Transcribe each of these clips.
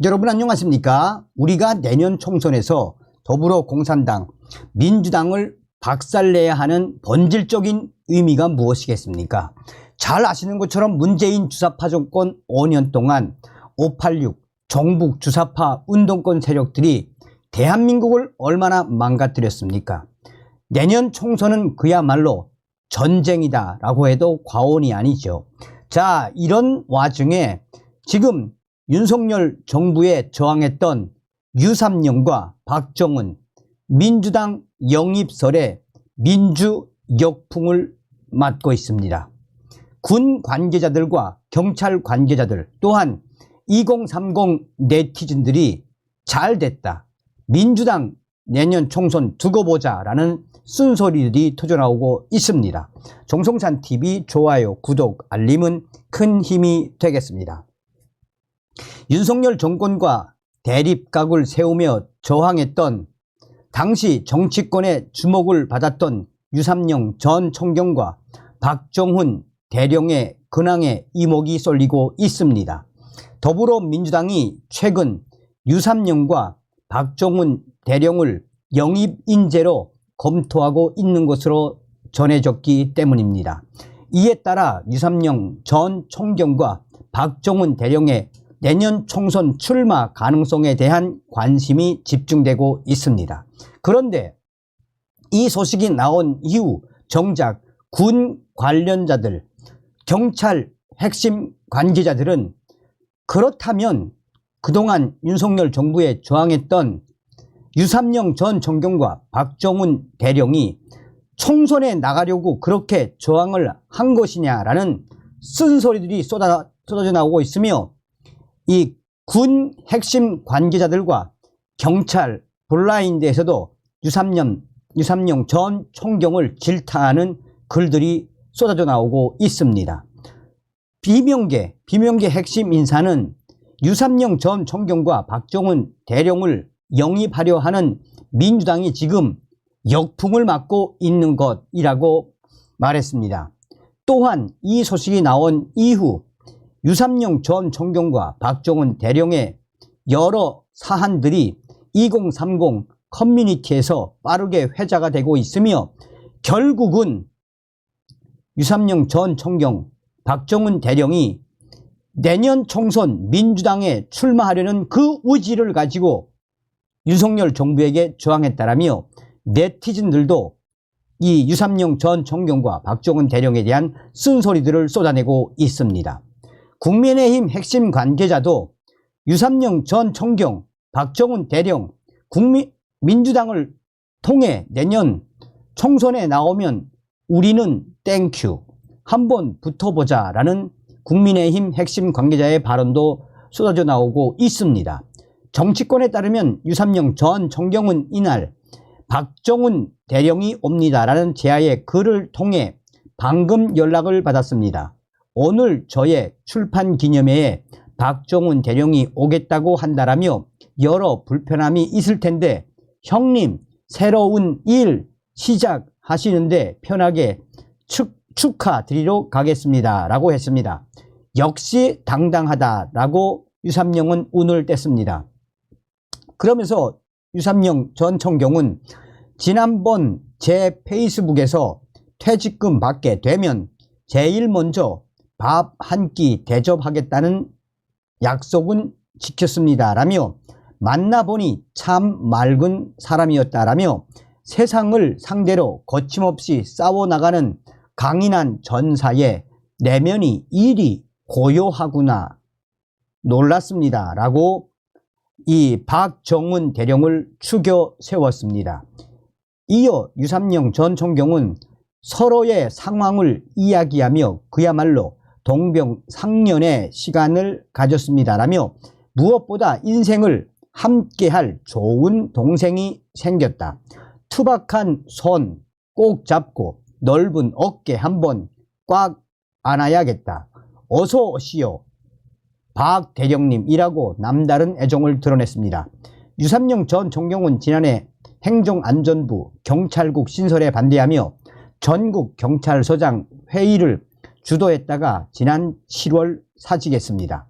여러분 안녕하십니까? 우리가 내년 총선에서 더불어공산당, 민주당을 박살내야 하는 본질적인 의미가 무엇이겠습니까? 잘 아시는 것처럼 문재인 주사파 정권 5년 동안 586 종북 주사파 운동권 세력들이 대한민국을 얼마나 망가뜨렸습니까? 내년 총선은 그야말로 전쟁이다라고 해도 과언이 아니죠. 자, 이런 와중에 지금 윤석열 정부에 저항했던 유삼영과 박정훈 민주당 영입설에 민주 역풍을 맞고 있습니다. 군 관계자들과 경찰 관계자들 또한 2030 네티즌들이 잘 됐다, 민주당 내년 총선 두고 보자 라는 쓴소리들이 터져나오고 있습니다. 정성찬TV 좋아요, 구독, 알림은 큰 힘이 되겠습니다. 윤석열 정권과 대립각을 세우며 저항했던 당시 정치권의 주목을 받았던 유삼영 전 총경과 박정훈 대령의 근황에 이목이 쏠리고 있습니다. 더불어민주당이 최근 유삼영과 박정훈 대령을 영입 인재로 검토하고 있는 것으로 전해졌기 때문입니다. 이에 따라 유삼영 전 총경과 박정훈 대령의 내년 총선 출마 가능성에 대한 관심이 집중되고 있습니다. 그런데 이 소식이 나온 이후 정작 군 관련자들, 경찰 핵심 관계자들은 그렇다면 그동안 윤석열 정부에 저항했던 유삼영 전 총경과 박정훈 대령이 총선에 나가려고 그렇게 저항을 한 것이냐라는 쓴소리들이 쏟아져 나오고 있으며, 이 군 핵심 관계자들과 경찰 블라인드에서도 유삼영 전 총경을 질타하는 글들이 쏟아져 나오고 있습니다. 비명계 핵심 인사는 유삼영 전 총경과 박정훈 대령을 영입하려 하는 민주당이 지금 역풍을 맞고 있는 것이라고 말했습니다. 또한 이 소식이 나온 이후 유삼영 전 총경과 박정훈 대령의 여러 사안들이 2030 커뮤니티에서 빠르게 회자가 되고 있으며, 결국은 유삼영 전 총경, 박정훈 대령이 내년 총선 민주당에 출마하려는 그 의지를 가지고 윤석열 정부에게 저항했다라며 네티즌들도 이 유삼영 전 총경과 박정훈 대령에 대한 쓴소리들을 쏟아내고 있습니다. 국민의힘 핵심 관계자도 유삼영 전 총경, 박정훈 대령, 민주당을 통해 내년 총선에 나오면 우리는 땡큐, 한번 붙어보자 라는 국민의힘 핵심 관계자의 발언도 쏟아져 나오고 있습니다. 정치권에 따르면 유삼영 전 총경은 이날 박정훈 대령이 옵니다라는 제아의 글을 통해 방금 연락을 받았습니다. 오늘 저의 출판 기념회에 박정훈 대령이 오겠다고 한다라며 여러 불편함이 있을 텐데 형님 새로운 일 시작하시는데 편하게 축하드리러 가겠습니다 라고 했습니다. 역시 당당하다라고 유삼영은 운을 뗐습니다. 그러면서 유삼영 전 총경은 지난번 제 페이스북에서 퇴직금 받게 되면 제일 먼저 밥 한 끼 대접하겠다는 약속은 지켰습니다 라며 만나보니 참 맑은 사람이었다라며 세상을 상대로 거침없이 싸워나가는 강인한 전사의 내면이 이리 고요하구나 놀랐습니다 라고 이 박정훈 대령을 추겨 세웠습니다. 이어 유삼영 전 총경은 서로의 상황을 이야기하며 그야말로 동병상련의 시간을 가졌습니다라며 무엇보다 인생을 함께할 좋은 동생이 생겼다. 투박한 손 꼭 잡고 넓은 어깨 한번 꽉 안아야겠다. 어서 오시오 박 대령님이라고 남다른 애정을 드러냈습니다. 유삼영 전 총경은 지난해 행정안전부 경찰국 신설에 반대하며 전국 경찰서장 회의를 주도했다가 지난 7월 사직했습니다.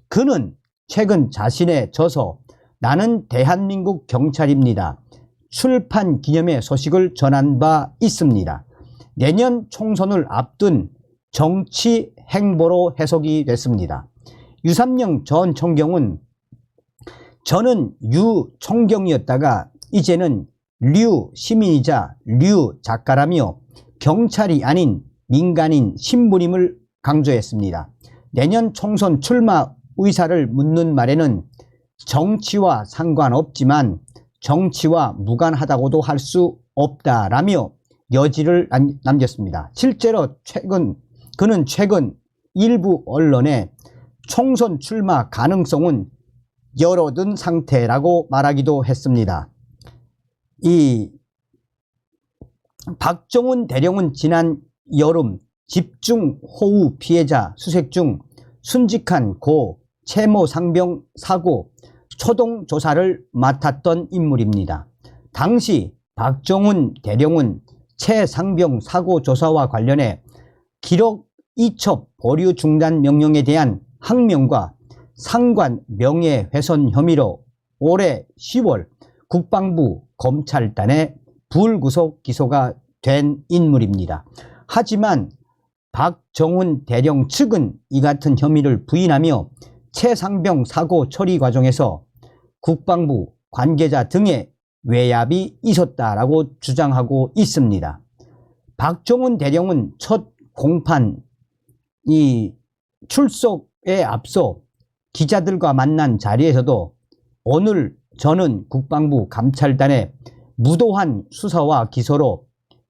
그는 최근 자신의 저서 나는 대한민국 경찰입니다. 출판 기념의 소식을 전한 바 있습니다. 내년 총선을 앞둔 정치 행보로 해석이 됐습니다. 유삼영 전 총경은 저는 유 총경이었다가 이제는 류 시민이자 류 작가라며 경찰이 아닌 민간인 신분임을 강조했습니다. 내년 총선 출마 의사를 묻는 말에는 정치와 상관없지만 정치와 무관하다고도 할 수 없다라며 여지를 남겼습니다. 실제로 그는 최근 일부 언론에 총선 출마 가능성은 열어둔 상태라고 말하기도 했습니다. 이 박정훈 대령은 지난 여름 집중호우 피해자 수색 중 순직한 고 채모 상병 사고 초동 조사를 맡았던 인물입니다. 당시 박정훈 대령은 채 상병 사고 조사와 관련해 기록 이첩 보류 중단 명령에 대한 항명과 상관 명예훼손 혐의로 올해 10월 국방부 검찰단에 불구속 기소가 된 인물입니다. 하지만 박정훈 대령 측은 이 같은 혐의를 부인하며 채 상병 사고 처리 과정에서 국방부 관계자 등의 외압이 있었다라고 주장하고 있습니다. 박정훈 대령은 첫 공판 출석에 앞서 기자들과 만난 자리에서도 오늘 저는 국방부 감찰단의 무도한 수사와 기소로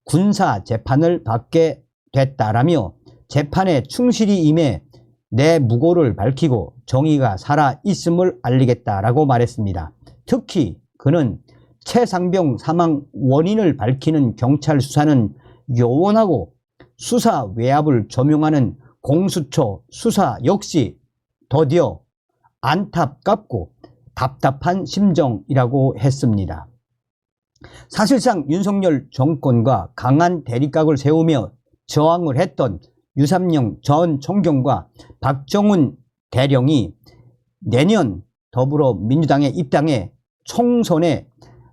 군사 재판을 받게 됐다라며 재판에 충실히 임해 내 무고를 밝히고 정의가 살아있음을 알리겠다라고 말했습니다. 특히 그는 채 상병 사망 원인을 밝히는 경찰 수사는 요원하고 수사 외압을 조명하는 공수처 수사 역시 더디어 안타깝고 답답한 심정이라고 했습니다. 사실상 윤석열 정권과 강한 대립각을 세우며 저항을 했던 유삼영 전 총경과 박정훈 대령이 내년 더불어민주당의 입당에 총선에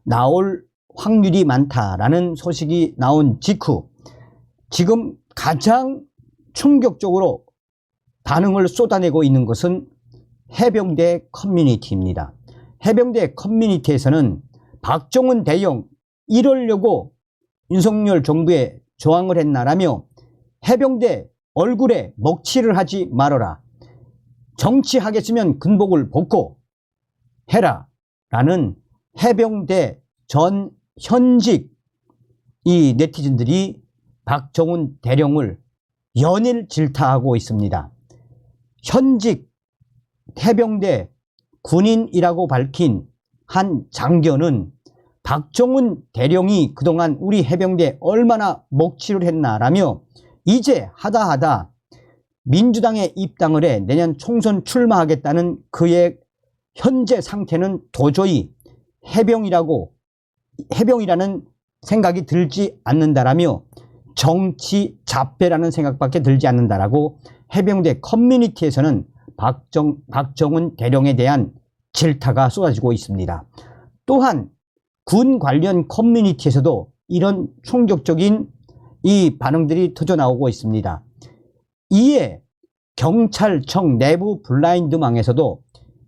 나올 확률이 많다라는 소식이 나온 직후 지금 가장 충격적으로 반응을 쏟아내고 있는 것은 해병대 커뮤니티입니다. 해병대 커뮤니티에서는 박정훈 대령 이러려고 윤석열 정부에 저항을 했나라며 해병대 얼굴에 먹칠을 하지 말아라. 정치하겠으면 군복을 벗고 해라. 라는 해병대 전 현직 이 네티즌들이 박정훈 대령을 연일 질타하고 있습니다. 현직 해병대 군인이라고 밝힌 한 장교는 박정훈 대령이 그동안 우리 해병대에 얼마나 먹칠을 했나라며 이제 하다하다 민주당에 입당을 해 내년 총선 출마하겠다는 그의 현재 상태는 도저히 해병이라는 생각이 들지 않는다라며 정치 자폐라는 생각밖에 들지 않는다라고 해병대 커뮤니티에서는 박정훈 대령에 대한 질타가 쏟아지고 있습니다. 또한 군 관련 커뮤니티에서도 이런 충격적인 이 반응들이 터져나오고 있습니다. 이에 경찰청 내부 블라인드망에서도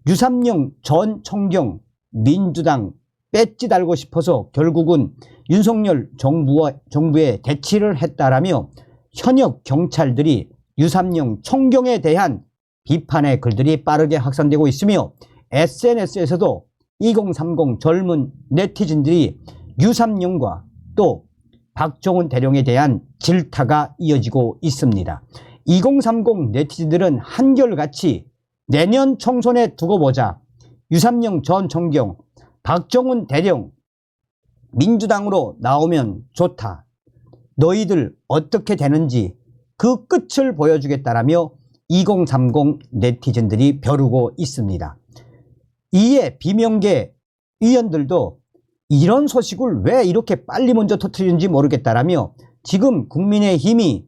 유삼영 전 총경 민주당 배지 달고 싶어서 결국은 윤석열 정부에 대치를 했다라며 현역 경찰들이 유삼영 총경에 대한 비판의 글들이 빠르게 확산되고 있으며 SNS에서도 2030 젊은 네티즌들이 유삼영과 또 박정훈 대령에 대한 질타가 이어지고 있습니다. 2030 네티즌들은 한결같이 내년 총선에 두고 보자. 유삼영 전 총경, 박정훈 대령 민주당으로 나오면 좋다. 너희들 어떻게 되는지 그 끝을 보여주겠다라며 2030 네티즌들이 벼르고 있습니다. 이에 비명계 의원들도 이런 소식을 왜 이렇게 빨리 먼저 터뜨리는지 모르겠다라며 지금 국민의힘이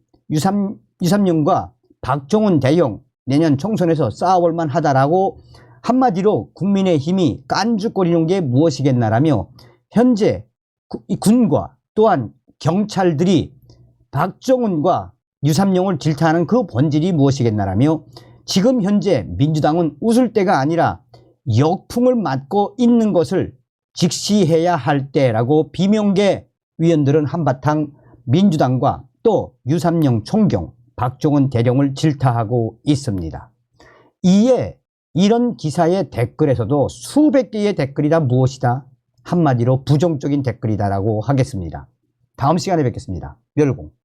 유삼영과 박정훈 대령 내년 총선에서 싸워볼 만하다라고 한마디로 국민의힘이 깐죽거리는 게 무엇이겠나라며 현재 이 군과 또한 경찰들이 박정훈과 유삼룡을 질타하는 그 본질이 무엇이겠나라며 지금 현재 민주당은 웃을 때가 아니라 역풍을 맞고 있는 것을 직시해야 할 때라고 비명계 위원들은 한바탕 민주당과 또 유삼룡 총경, 박정훈 대령을 질타하고 있습니다. 이에 이런 기사의 댓글에서도 수백 개의 댓글이 다 무엇이다? 한마디로 부정적인 댓글이다라고 하겠습니다. 다음 시간에 뵙겠습니다. 멸공.